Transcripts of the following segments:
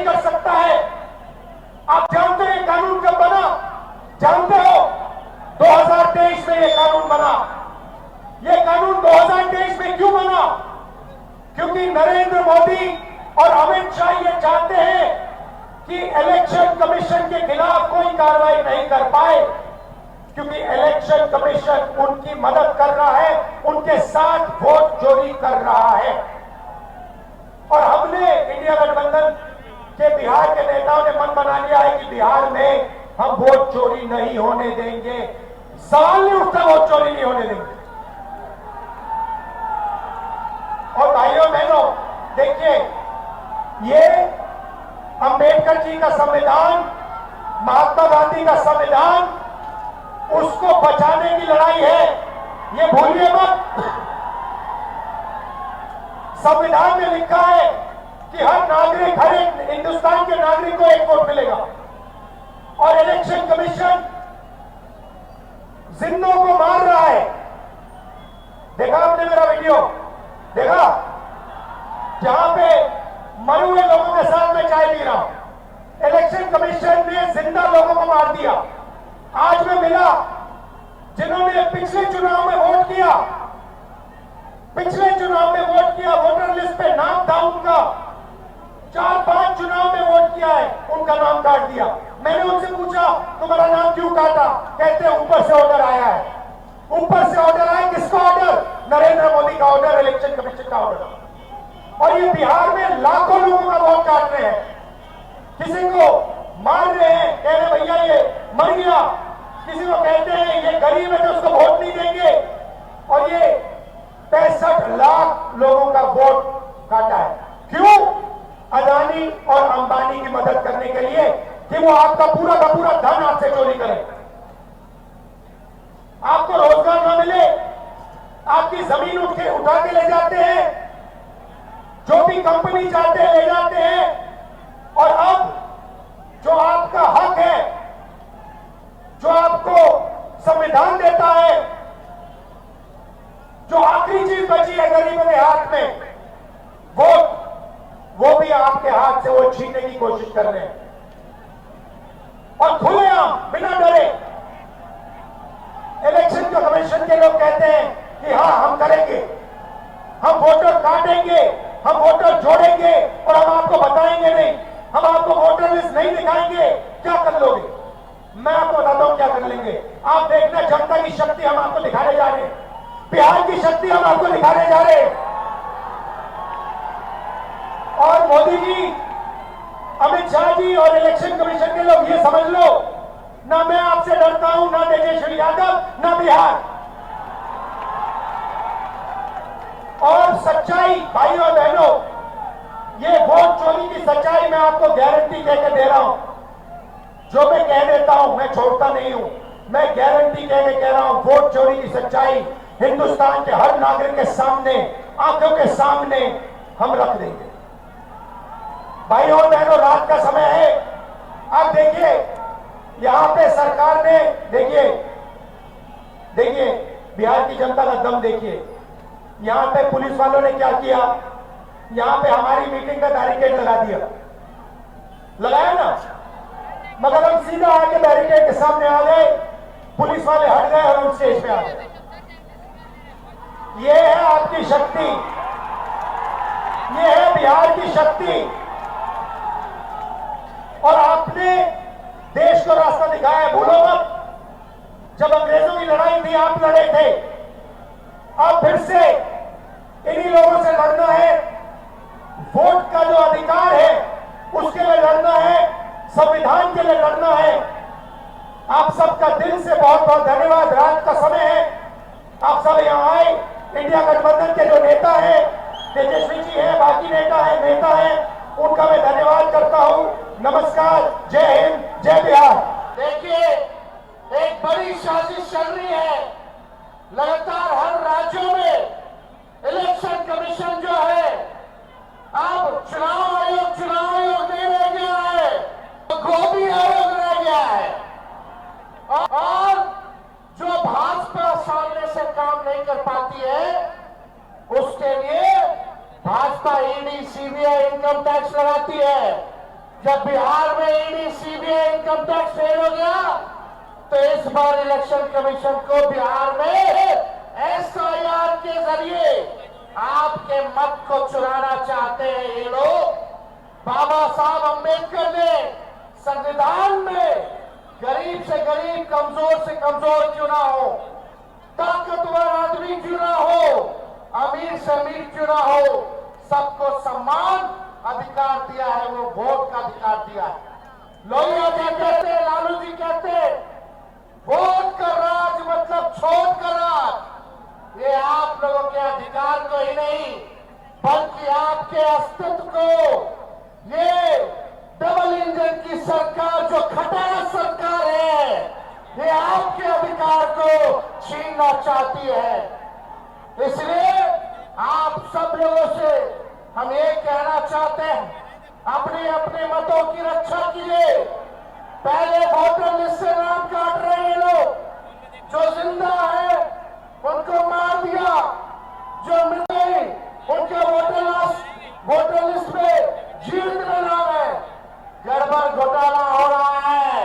नहीं कर सकता है। आप जानते हैं कानून कब बना? जानते हो? 2023 में यह कानून बना। यह कानून 2023 में क्यों बना? क्योंकि नरेंद्र मोदी और अमित शाह ये चाहते हैं कि इलेक्शन कमीशन के खिलाफ कोई कार्रवाई नहीं कर पाए, क्योंकि इलेक्शन कमीशन उनकी मदद कर रहा है, उनके साथ वोट चोरी कर रहा है। और हमने इंडिया गठबंधन के बिहार के नेताओं ने मन बना लिया है कि बिहार में हम वोट चोरी नहीं होने देंगे। सवाल नहीं उठता, वोट चोरी नहीं होने देंगे। और भाइयों बहनों, देखिए, ये अंबेडकर जी का संविधान, महात्मा गांधी का संविधान, उसको बचाने की लड़ाई है, ये भूलिए मत। संविधान में लिखा है कि हर नागरिक, हर एक हिंदुस्तान के नागरिक को एक वोट मिलेगा। और इलेक्शन कमीशन जिंदों को मार रहा है। देखा आपने मेरा वीडियो? देखा? जहां पे मरे हुए लोगों के साथ मैं चाय पी रहा हूं। इलेक्शन कमीशन ने जिंदा लोगों को मार दिया। आज मैं मिला जिन्होंने पिछले चुनाव में वोट किया, पिछले चुनाव में वोट किया, वोटर लिस्ट पे नाम था उनका, 4-5 चुनाव में वोट किया है, उनका नाम काट दिया। मैंने उनसे पूछा तुम्हारा नाम क्यों काटा? कहते हैं ऊपर से ऑर्डर आया है। ऊपर से ऑर्डर आया, किसका ऑर्डर? नरेंद्र मोदी का ऑर्डर, इलेक्शन कमीशन का ऑर्डर। और ये बिहार में लाखों लोगों का वोट काट रहे हैं, किसी को मार रहे हैं, कह रहे भैया ये मर गया, किसी को कहते हैं ये गरीब है तो उसको वोट नहीं देंगे। और ये 65 लाख लोगों का वोट काटा है। क्यों? अदानी और अंबानी की मदद करने के लिए कि वो आपका पूरा का पूरा धन आपसे चोरी करें, आपको रोजगार न मिले, आपकी जमीन उठा के ले जाते हैं, जो भी कंपनी चाहते हैं ले जाते हैं। और अब जो आपका हक है, जो आपको संविधान देता है, जो आखिरी चीज बची है गरीबों के हाथ में, वोट, वो भी आपके हाथ से वो छीनने की कोशिश कर रहे हैं। और खुलेआम, बिना डरे, इलेक्शन कमीशन के लोग कहते हैं कि हाँ हम करेंगे, हम वोटर काटेंगे, हम वोटर जोड़ेंगे और हम आपको बताएंगे नहीं, हम आपको वोटर लिस्ट नहीं दिखाएंगे। क्या कर लोगे? मैं आपको बताता हूं क्या कर लेंगे। आप देखना, जनता की शक्ति हम आपको दिखाने जा रहे हैं, बिहार की शक्ति हम आपको दिखाने जा रहे हैं। और मोदी जी, अमित शाह जी और इलेक्शन कमीशन के लोग ये समझ लो, ना मैं आपसे डरता हूं, ना तेजस्वी यादव, ना बिहार। और सच्चाई, भाइयों और बहनों, ये वोट चोरी की सच्चाई मैं आपको गारंटी कहकर दे रहा हूं। जो मैं कह देता हूं मैं छोड़ता नहीं हूं, मैं गारंटी कह रहा हूं, वोट चोरी की सच्चाई हिंदुस्तान के हर नागरिक के सामने, आंखों के सामने हम रख देंगे। भाइयों और बहनों, रात का समय है। आप देखिए, यहां पे सरकार ने, देखिए बिहार की जनता का दम देखिए। यहां पे पुलिस वालों ने क्या किया, यहां पे हमारी मीटिंग का बैरिकेड लगा दिया, लगाया ना, मगर हम सीधा आके बैरिकेड के सामने आ गए, पुलिस वाले हट गए और हम स्टेज पे आ गए। ये है आपकी शक्ति, ये है बिहार की शक्ति। और आपने देश को रास्ता दिखाया, भूलो मत। जब अंग्रेजों की लड़ाई थी आप लड़े थे, अब फिर से इन्हीं लोगों से लड़ना है। वोट का जो अधिकार है उसके लिए लड़ना है, संविधान के लिए लड़ना है। आप सबका दिल से बहुत बहुत धन्यवाद। रात का समय है, आप सब यहां आए। इंडिया गठबंधन के जो नेता हैं, तेजस्वी जी हैं, बाकी नेता हैं, उनका मैं धन्यवाद करता हूं। नमस्कार, जय हिंद, जय बिहार। देखिए, एक बड़ी साजिश चल रही है। लगातार हर राज्यों में इलेक्शन कमीशन जो है, अब चुनाव आयोग नहीं रह गया है, तो गोदी आयोग रह गया है। और जो भाजपा सामने से काम नहीं कर पाती है, उसके लिए Bhajpa ED, CBI, income tax लगाती है। जब बिहार में ED CBI income tax fail हो गया तो इस बार इलेक्शन कमीशन को बिहार में एसआईआर के जरिए आपके मत को चुराना चाहते हैं ये लोग। बाबा साहब अंबेडकर ने संविधान में गरीब से गरीब, कमजोर से कमजोर क्यों ना हो, ताकतवर आदमी क्यों ना हो, अमीर से अमीर क्यों ना हो, सबको सम्मान अधिकार दिया है, वो वोट का अधिकार दिया है। लोहिया जी कहते, लालू जी कहते, वोट का राज मतलब छोड़ का राज। ये आप लोगों के अधिकार को ही नहीं बल्कि आपके अस्तित्व को ये डबल इंजन की सरकार जो खटारा सरकार है, ये आपके अधिकार को छीनना चाहती है। इसलिए आप सब लोगों से हम ये कहना चाहते हैं, अपने अपने मतों की रक्षा कीजिए। पहले वोटर लिस्ट से नाम काट रहे हैं लोग, जो जिंदा है उनको मार दिया, जो मिल गई उनके वोटर लिस्ट में जीवित में नाम है। गड़बड़ घोटाला हो रहा है।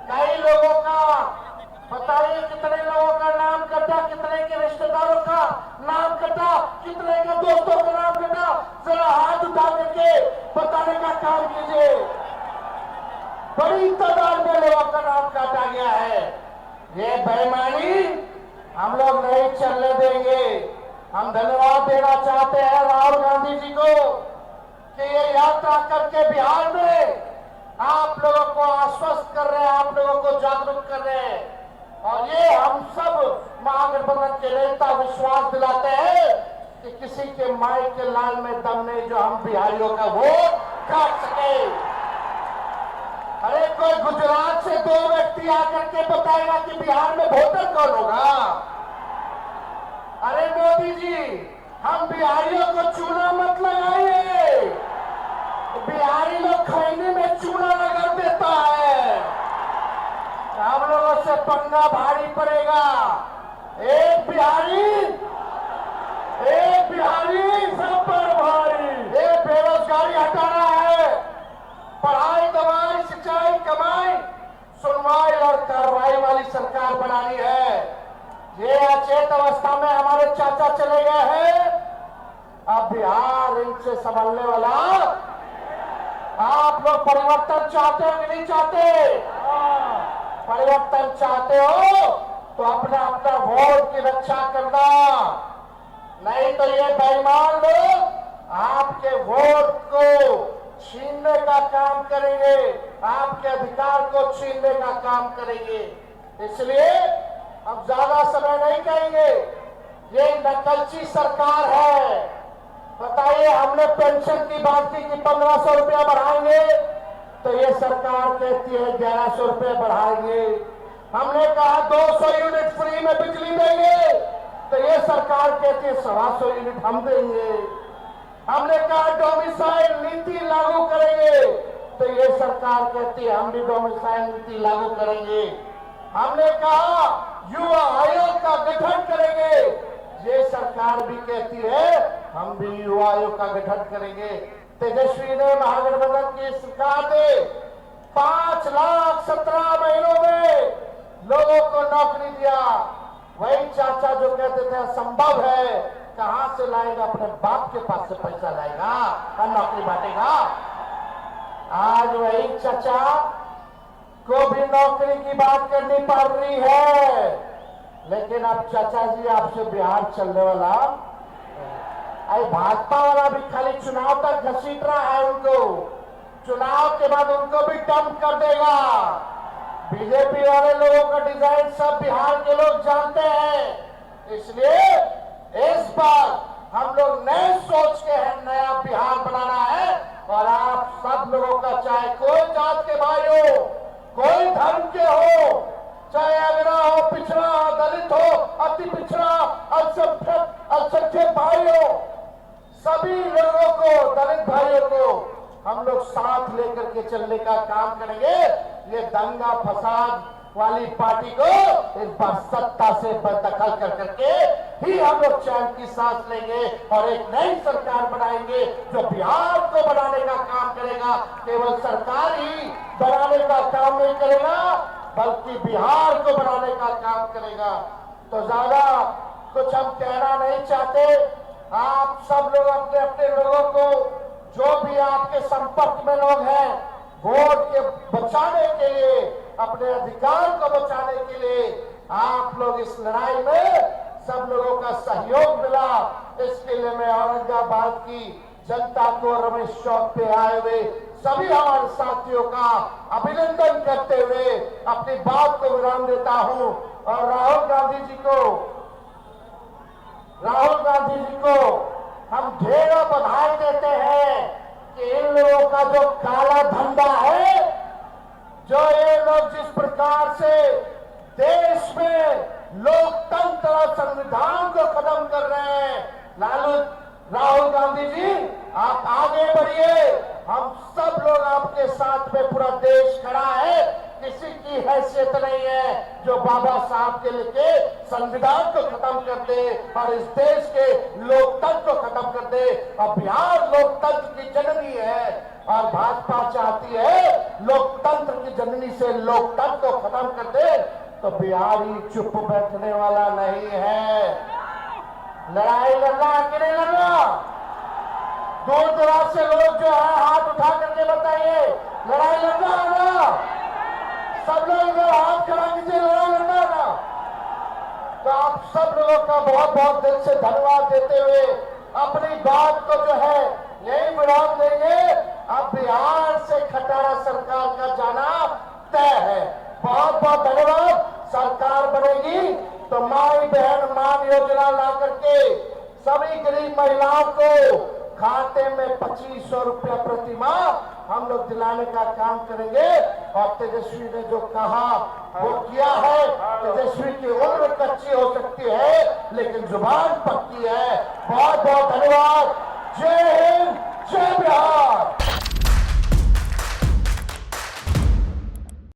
कई लोगों का बताइए, कितने लोगों का नाम कटा, कितने के रिश्तेदारों का नाम कटा, कितने के दोस्तों का नाम कटा, जरा हाथ उठा करके बताने का काम कीजिए। बड़ी तादाद में लोगों का नाम काटा गया है। ये बेईमानी हम लोग नहीं चलने देंगे। हम धन्यवाद देना चाहते हैं राहुल गांधी जी को कि ये यात्रा करके बिहार में आप लोगों को आश्वस्त कर रहे हैं, आप लोगों को जागरूक कर रहे हैं। और ये हम सब महागठबंधन के नेता विश्वास दिलाते हैं कि किसी के माई के लाल में दम नहीं जो हम बिहारियों का वोट काट सके। अरे कोई गुजरात से दो व्यक्ति आकर के बताएगा कि बिहार में वोटर कौन होगा? अरे मोदी जी, हम बिहारियों को चूना मत लगाइए। बिहारी लोग खैनी में चूना रगड़ देता है, हम लोगों से पंगा भारी पड़ेगा। एक बिहारी सब पर भारी। ये बेरोजगारी हटाना है, पढ़ाई, दवाई, सिंचाई, कमाई, सुनवाई और कार्रवाई वाली सरकार बनानी है। ये अचेत अवस्था में हमारे चाचा चले गए हैं, अब बिहार इनसे संभलने वाला। आप लोग परिवर्तन चाहते हो कि नहीं चाहते? परिवर्तन चाहते हो तो अपना अपना वोट की रक्षा करना, नहीं तो ये बेईमान लोग आपके वोट को छीनने का काम करेंगे, आपके अधिकार को छीनने का काम करेंगे। इसलिए अब ज्यादा समय नहीं कहेंगे। ये नकलची सरकार है। बताइए, हमने पेंशन की बात की कि 1500 रुपया बढ़ाएंगे, तो ये सरकार कहती है 1100 रुपये बढ़ाएंगे। हमने कहा 200 यूनिट फ्री में बिजली देंगे, तो ये सरकार कहती है 125 यूनिट हम देंगे। हमने कहा डोमिसाइल नीति लागू करेंगे, तो ये सरकार कहती है हम भी डोमिसाइल नीति लागू करेंगे। हमने कहा युवा आयोग का गठन करेंगे, ये सरकार भी कहती है हम भी युवा आयोग का गठन करेंगे। तेजस्वी ने महागठबंधन की सरकार ने 5,17,000 महीनों में लोगों को नौकरी दिया। वही चाचा जो कहते थे असंभव है, कहां से लाएगा? अपने बाप के पास से पैसा लाएगा और नौकरी बांटेगा। आज वही चाचा को भी नौकरी की बात करनी पड़ रही है। लेकिन अब चाचा जी आपसे बिहार चलने वाला, अरे भाजपा वाला भी खाली चुनाव तक घसीट रहा है उनको, चुनाव के बाद उनको भी डंप कर देगा। बीजेपी वाले लोगों का डिजाइन सब बिहार के लोग जानते हैं। इसलिए इस बार हम लोग नए सोच के हैं, नया बिहार बनाना है। और आप सब लोगों का, चाहे कोई जात के भाई हो, कोई धर्म के हो, चाहे अगरा हो, पिछड़ा हो, दलित हो, अति पिछड़ा, अल्पसंख्यक भाई हो, सभी लोगों को, दलित भाइयों को हम लोग साथ लेकर के चलने का काम करेंगे। ये दंगा फसाद वाली पार्टी को इस बार सत्ता से बेदखल कर करके ही हम लोग चैन की सांस लेंगे और एक नई सरकार बनाएंगे जो बिहार को बनाने का काम करेगा। केवल सरकार ही बनाने का काम नहीं करेगा बल्कि बिहार को बनाने का काम करेगा। तो ज्यादा कुछ हम कहना नहीं चाहते। आप सब लोग अपने अपने लोगों को, जो भी आपके संपर्क में लोग हैं, वोट के बचाने के लिए, अपने अधिकार को बचाने के लिए आप लोग इस लड़ाई में सब लोगों का सहयोग मिला। इसके लिए मैं औरंगाबाद की जनता को, रमेश चौक पे आए हुए सभी हमारे साथियों का अभिनंदन करते हुए अपनी बात को विराम देता हूं और राहुल गांधी जी को हम ढेरों बधाई देते हैं कि इन लोगों का जो काला धंधा है, जो ये लोग जिस प्रकार से देश में लोकतंत्र और संविधान को खत्म कर रहे हैं, राहुल गांधी जी आप आगे बढ़िए। हम सब लोग आपके साथ में, पूरा देश खड़ा है। किसी की हैसियत नहीं है जो बाबा साहब के लिखे संविधान को खत्म कर दे और इस देश के लोकतंत्र को खत्म कर दे। और बिहार लोकतंत्र की जननी है और भाजपा चाहती है लोकतंत्र की जननी से लोकतंत्र को खत्म कर दे। तो बिहारी चुप बैठने वाला नहीं है। लड़ाई लड़ना कि नहीं लड़ना? दूर दराज से लोग जो है हाथ उठा करके बताइए, लड़ाई लड़ना है ना? सब लोग हाथ खड़ा कीजिए, लड़ाई लड़ना है ना? तो आप सब लोगों का बहुत बहुत दिल से धन्यवाद देते हुए अपनी बात को जो है यही विराम देंगे। अब बिहार से खटारा सरकार का जाना तय है। बहुत बहुत धन्यवाद। सरकार बनेगी तो माई बहन मान योजना ला करके सभी गरीब महिलाओं को खाते में 2500 रुपया प्रति माह हम लोग दिलाने का काम करेंगे। और तेजस्वी ने जो कहा वो किया है। तेजस्वी की उम्र कच्ची हो सकती है लेकिन जुबान पक्की है। बहुत बहुत धन्यवाद। जय हिंद, जय बिहार।